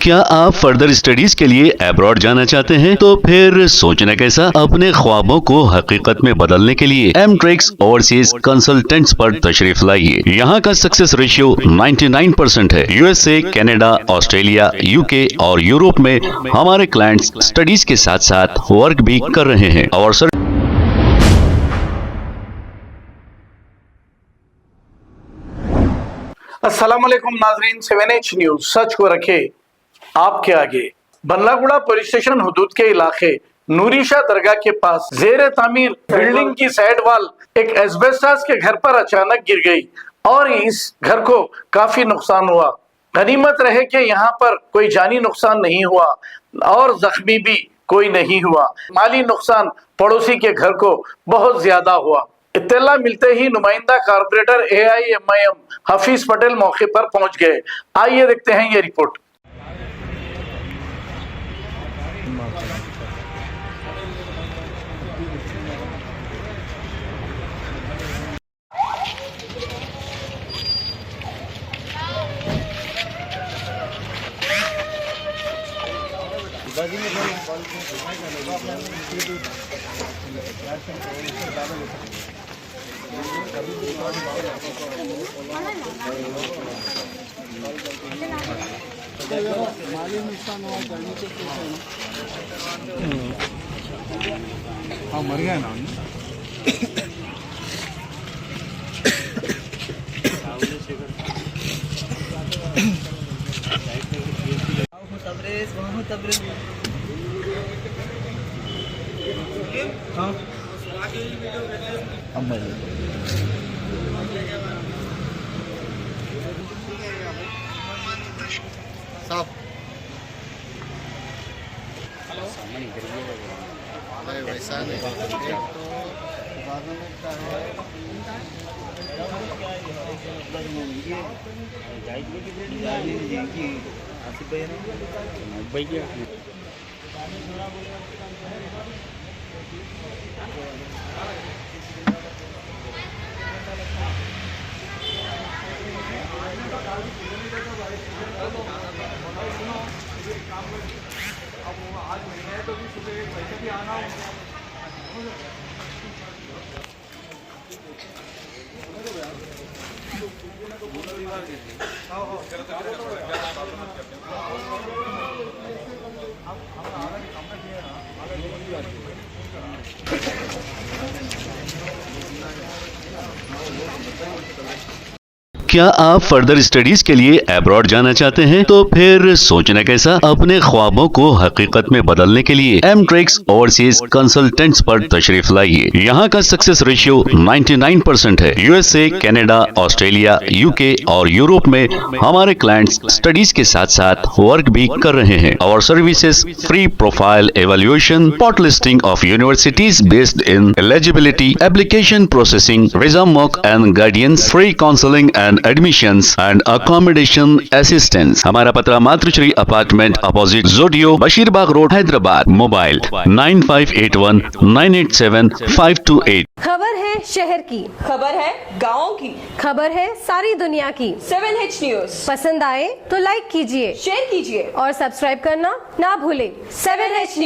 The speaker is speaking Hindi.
क्या आप फर्दर स्टडीज के लिए अब्रॉड जाना चाहते हैं? तो फिर सोचना कैसा, अपने ख्वाबों को हकीकत में बदलने के लिए एमट्रिक्स ओवरसीज कंसल्टेंट्स पर तशरीफ लाइए। यहाँ का सक्सेस रेशियो 99% है। यूएसए, कनाडा, ऑस्ट्रेलिया, यूके और यूरोप में हमारे क्लाइंट्स स्टडीज के साथ साथ वर्क भी कर रहे हैं और अस्सलामुअलैकुम नाजरीन, 7H न्यूज सच को रखे आपके आगे। बल्लागुड़ा पुलिस स्टेशन हुदूद के इलाके नूरीशाह दरगाह के पास जेर तामीर बिल्डिंग की साइड वाल एक एस्बेस्टस के घर पर अचानक गिर गई और इस घर को काफी नुकसान हुआ। गनीमत रहे कि यहाँ पर कोई जानी नुकसान नहीं हुआ और जख्मी भी कोई नहीं हुआ। माली नुकसान पड़ोसी के घर को बहुत ज्यादा हुआ। इत्तला मिलते ही नुमाइंदा कारपोरेटर AIMIM हफीज पटेल मौके पर पहुंच गए। आइए देखते हैं ये रिपोर्ट। हाँ मर गया ना साहब वैसा नहीं तो गवर्नमेंट का है क्या आप फर्दर स्टडीज के लिए अब्रॉड जाना चाहते हैं? तो फिर सोचना कैसा, अपने ख्वाबों को हकीकत में बदलने के लिए एमट्रिक्स ओवरसीज कंसल्टेंट्स पर तशरीफ लाइए। यहाँ का सक्सेस रेशियो 99% है। यूएसए, कनाडा, ऑस्ट्रेलिया, यूके और यूरोप में हमारे क्लाइंट्स स्टडीज के साथ साथ वर्क भी कर रहे हैं और services free profile evaluation, spot listing of universities based in eligibility, application processing, visa mock and guidance, free counselling and admissions and accommodation assistance. हमारा पता मातृश्री अपार्टमेंट अपोजिट जोडियो, बशीरबाग रोड, हैदराबाद। मोबाइल 9581987528। खबर है शहर की, खबर है गाँव की, खबर है सारी दुनिया की। 7H न्यूज पसंद आए तो लाइक कीजिए, शेयर कीजिए और सब्सक्राइब करना ना भूलें। 7H news.